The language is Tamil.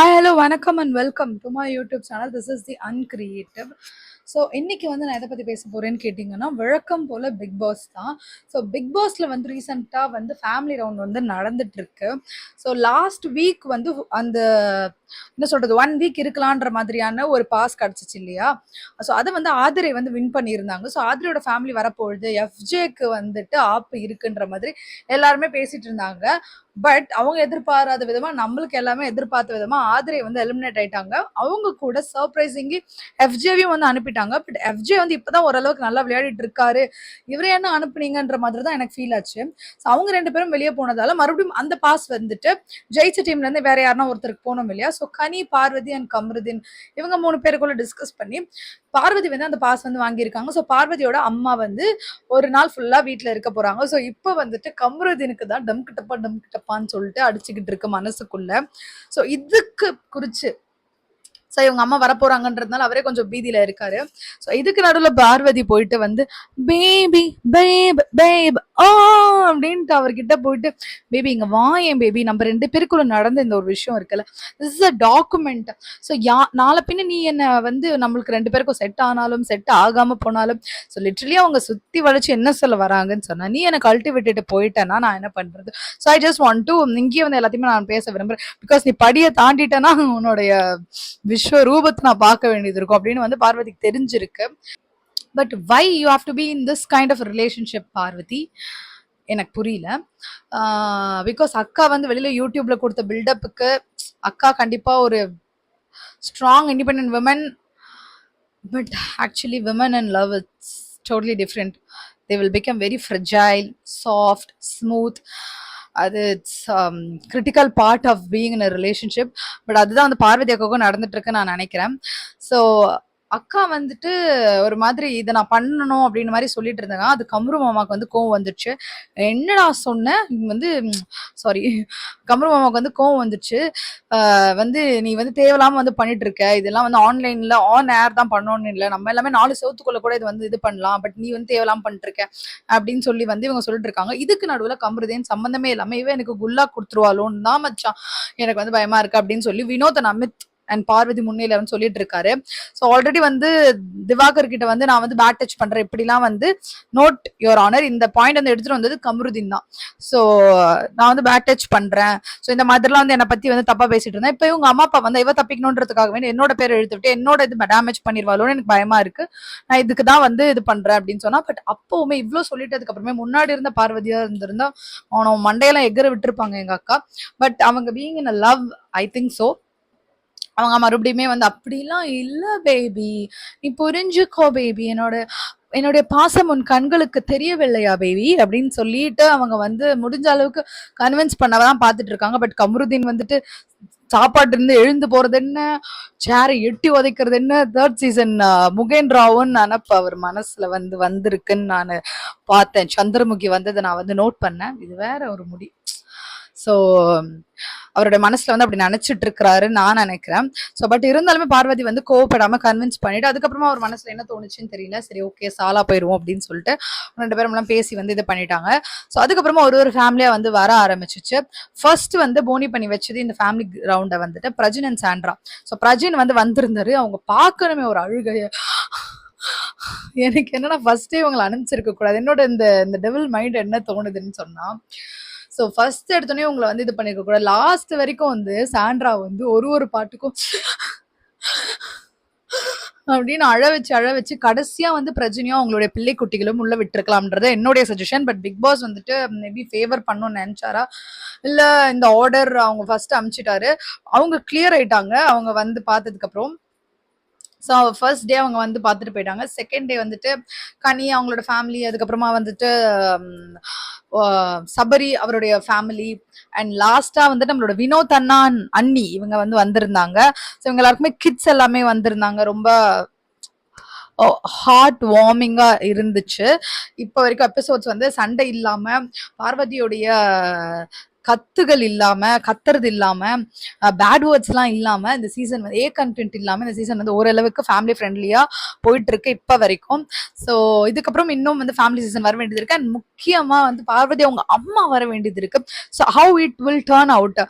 ஹாய் ஹலோ வணக்கம் and welcome to my YouTube channel. This is the uncreative. So இன்னைக்கு வந்து நான் எதை பற்றி பேச போகிறேன்னு கேட்டிங்கன்னா, வழக்கம் போல் பிக் பாஸ் தான். ஸோ பிக் பாஸில் வந்து ரீசெண்டாக வந்து ஃபேமிலி ரவுண்ட் வந்து நடந்துட்டுருக்கு. ஸோ லாஸ்ட் வீக் வந்து அந்த என்ன சொல்கிறது 1 வீக் இருக்கலான்ற மாதிரியான ஒரு பாஸ் கிடச்சிச்சு இல்லையா? ஸோ அதை வந்து ஆதிரை வந்து வின் பண்ணியிருந்தாங்க. ஸோ ஆதிரையோட ஃபேமிலி வரப்போகுது, எஃப்ஜேக்கு வந்துட்டு ஆப்பு இருக்குன்ற மாதிரி எல்லாருமே பேசிகிட்டு இருந்தாங்க. பட் அவங்க எதிர்பாராத விதமா, நம்மளுக்கு எல்லாமே எதிர்பார்த்த விதமா ஆதிரை வந்து எலிமினேட் ஆயிட்டாங்க. அவங்க கூட சர்ப்ரைசிங்கி எஃப்ஜேவையும் வந்து அனுப்பிட்டாங்க. பட் எஃப்ஜே வந்து இப்பதான் ஓரளவுக்கு நல்லா விளையாடிட்டு இருக்காரு, இவரை என்ன அனுப்புனீங்கன்ற மாதிரி தான் எனக்கு ஃபீல் ஆச்சு. ஸோ அவங்க 2 பேரும் வெளியே போனதால மறுபடியும் அந்த பாஸ் வந்துட்டு ஜெயிச்ச டீம்ல இருந்து வேற யாருன்னா ஒருத்தருக்கு போனோம் இல்லையா? So Ghani, Parvati and Kamrudeen இவங்க 3 பேருக்குள்ள டிஸ்கஸ் பண்ணி பார்வதி வந்து அந்த பாஸ் வந்து வாங்கியிருக்காங்க. ஸோ பார்வதியோட அம்மா வந்து ஒரு நாள் ஃபுல்லா வீட்டில் இருக்க போறாங்க. ஸோ இப்போ வந்துட்டு கம்ருதீனுக்கு தான் டம் கிட்டப்பான்னு சொல்லிட்டு அடிச்சுக்கிட்டு இருக்கு மனசுக்குள்ள. ஸோ இதுக்கு குறிச்சு ஸோ இவங்க அம்மா வரப்போறாங்கன்றதுனால அவரே கொஞ்சம் பீதியில இருக்காரு. ஸோ இதுக்கு நடுவில் பார்வதி போயிட்டு வந்து பேபி பேப் பேப் ஆ அப்படின்ட்டு அவர்கிட்ட போயிட்டு, பேபி இங்க வா ஏன் பேபி, நம்ம 2 பேருக்குள்ள நடந்த இந்த ஒரு விஷயம் இருக்குல்ல, this is a document. So நாளை பின்ன நீ என்ன வந்து நம்மளுக்கு 2 பேருக்கும் செட் ஆனாலும் செட் ஆகாம போனாலும், ஸோ லிட்டரலி அவங்க சுத்தி வளைச்சு என்ன சொல்ல வராங்கன்னு சொன்னா, நீ என்ன கழட்டி விட்டுட்டு போயிட்டேன்னா நான் என்ன பண்றது? So I just want to இங்கேயே வந்து எல்லாத்தையுமே நான் பேச விரும்புறேன். பிகாஸ் நீ படியை தாண்டிட்டேன்னா உன்னுடைய விஸ்வரூபத்தை நான் பார்க்க வேண்டியது இருக்கும் அப்படின்னு வந்து பார்வதிக்கு தெரிஞ்சிருக்கு. But why you have to be in this kind of relationship Parvati? எனக்கு புரியல. பிகாஸ் அக்கா வந்து வெளியில யூடியூப்ல கொடுத்த பில்டப்புக்கு அக்கா கண்டிப்பா ஒரு strong independent women. But actually women and love it's totally different. They will become very fragile, soft, smooth. அது it's critical part of being in a relationship. But அதுதான் வந்து பார்வதி அக்காவுக்கும் நடந்துட்டு இருக்குன்னு நான் நினைக்கிறேன். ஸோ அக்கா வந்துட்டு ஒரு மாதிரி இதை நான் பண்ணணும் அப்படின்னு மாதிரி சொல்லிட்டு இருந்தாங்க. அது கம்ரு மாமாவுக்கு வந்து கோவம் வந்துடுச்சு. என்னடா சொன்னேன் வந்து சாரி, கம்ரு மாமாவுக்கு வந்து கோவம் வந்துடுச்சு. வந்து நீ வந்து தேவையில்லாம வந்து பண்ணிட்டு இருக்க, இதெல்லாம் வந்து ஆன்லைன்ல ஆன் ஏர் தான் பண்ணணும்னு இல்லை, நம்ம எல்லாமே 4 செவத்துக்குள்ள கூட இது வந்து இது பண்ணலாம், பட் நீ வந்து தேவையில்லாம பண்ணிட்டு இருக்க அப்படின்னு சொல்லி வந்து இவங்க சொல்லிட்டு இருக்காங்க. இதுக்கு நடுவில் கம்ருதேன் சம்பந்தமே இல்லாம இவன் எனக்கு குல்லா கொடுத்துருவாளோன்னு தான் மச்சான் எனக்கு வந்து பயமா இருக்கு அப்படின்னு சொல்லி வினோத் அமித் அண்ட் பார்வதி முன்னில வந்து சொல்லிட்டு இருக்காரு. ஸோ ஆல்ரெடி வந்து திவாகர் கிட்ட வந்து நான் வந்து பேட் டச் பண்றேன் இப்படிலாம் வந்து நோட் யுவர் ஆனர், இந்த பாயிண்ட் வந்து எடுத்துட்டு வந்தது கம்ருதீன் தான். ஸோ நான் வந்து பேட் டச் பண்றேன், ஸோ இந்த மாதிரிலாம் வந்து என்னை பத்தி வந்து தப்பா பேசிட்டு இருந்தேன். இப்போ இவங்க அம்மா அப்பா வந்து இவ தப்பிக்கணுன்றதுக்காக வேண்டி என்னோட பேர் எழுத்துவிட்டு என்னோட இது டேமேஜ் பண்ணிடுவாளோன்னு எனக்கு பயமா இருக்கு, நான் இதுக்கு தான் வந்து இது பண்றேன் அப்படின்னு சொன்னா. பட் அப்பவுமே இவ்வளவு சொல்லிட்டதுக்கு அப்புறமே முன்னாடி இருந்த பார்வதியா இருந்திருந்தா அவன மண்டையெல்லாம் எகர விட்டுருப்பாங்க எங்க அக்கா. பட் அவங்க being in a love, I think so அவங்க மறுபடியுமே வந்து அப்படிலாம் இல்ல பேபி, நீ புரிஞ்சுக்கோ பேபி, என்னுடைய பாசம் உன் கண்களுக்கு தெரியவில்லையா பேபி அப்படின்னு சொல்லிட்டு அவங்க வந்து முடிஞ்ச அளவுக்கு கன்வின்ஸ் பண்ணதான் பார்த்துட்டு இருக்காங்க. பட் கம்ருதீன் வந்துட்டு சாப்பாட்டு இருந்து எழுந்து போறது என்ன, சேரை எட்டி உதைக்கிறது என்ன, 3rd சீசன் முகேன் ராவுன்னு நினப்பு அவர் மனசுல வந்து வந்திருக்குன்னு நான் பார்த்தேன். சந்திரமுகி வந்ததை நான் வந்து நோட் பண்ணேன். இது வேற ஒரு முடி. ஸோ அவருடைய மனசுல வந்து அப்படி நினைச்சிட்டு இருக்கிறாரு நான் நினைக்கிறேன். ஸோ பட் இருந்தாலுமே பார்வதி வந்து கோவப்படாம கன்வின்ஸ் பண்ணிட்டு அதுக்கப்புறமா அவர் மனசுல என்ன தோணுச்சுன்னு தெரியல, சரி ஓகே சாலா போயிடுவோம் அப்படின்னு சொல்லிட்டு 2 பேரும் எல்லாம் பேசி வந்து இது பண்ணிட்டாங்க. ஸோ அதுக்கப்புறமா ஒரு ஃபேமிலியா வந்து வர ஆரம்பிச்சிச்சு. ஃபர்ஸ்ட் வந்து போனி பண்ணி வச்சது இந்த ஃபேமிலி ரவுண்டை வந்துட்டு Prajin and Sandra. So Prajin வந்து வந்திருந்தாரு, அவங்க பார்க்கணுமே ஒரு அழுகைய. எனக்கு என்னன்னா ஃபர்ஸ்டே இவங்களை அனுப்பிச்சிருக்க கூடாது. என்னோட இந்த டெவில் மைண்ட் என்ன தோணுதுன்னு சொன்னா, ஸோ ஃபர்ஸ்ட் எடுத்தோடனே உங்களை வந்து இது பண்ணிருக்க கூடாது. லாஸ்ட் வரைக்கும் வந்து சாண்ட்ரா வந்து ஒரு பாட்டுக்கும் அப்படின்னு அழ வச்சு கடைசியா வந்து பிரஜனையும் அவங்களுடைய பிள்ளை குட்டிகளும் உள்ள விட்டுருக்கலாம்ன்றது என்னுடைய சஜஷன். பட் பிக் பாஸ் வந்துட்டு மேபி ஃபேவர் பண்ணணும்னு நினைச்சாரா இல்ல இந்த ஆர்டர் அவங்க ஃபர்ஸ்ட் அமிச்சிட்டாரு, அவங்க கிளியர் ஆயிட்டாங்க அவங்க வந்து பார்த்ததுக்கு அப்புறம். ஸோ ஃபர்ஸ்ட் டே அவங்க வந்து பார்த்துட்டு போயிட்டாங்க. செகண்ட் டே வந்துட்டு கனி அவங்களோட ஃபேமிலி, அதுக்கப்புறமா வந்துட்டு சபரி அவருடைய ஃபேமிலி, அண்ட் லாஸ்டா வந்துட்டு நம்மளோட வினோத் அண்ணா அண்ணி இவங்க வந்து வந்திருந்தாங்க. ஸோ இவங்க எல்லாருக்குமே கிட்ஸ் எல்லாமே வந்திருந்தாங்க. ரொம்ப ஹார்ட் வார்மிங்கா இருந்துச்சு. இப்போ வரைக்கும் எபிசோட்ஸ் வந்து சண்டை இல்லாம, பார்வதியோடைய கத்துகள் இல்லாம, கத்துறது இல்லாம, பேட் வேர்ட்ஸ் எல்லாம் இல்லாம இந்த சீசன் வந்து கண்டென்ட் இல்லாம இந்த சீசன் வந்து ஓரளவுக்கு ஃபேமிலி ஃப்ரெண்ட்லியா போயிட்டு இருக்கு இப்ப வரைக்கும். ஸோ இதுக்கப்புறம் இன்னும் வந்து ஃபேமிலி சீசன் வர வேண்டியது இருக்கு. அண்ட் முக்கியமா வந்து பார்வதி அவங்க அம்மா வர வேண்டியது இருக்கு. So how it will turn out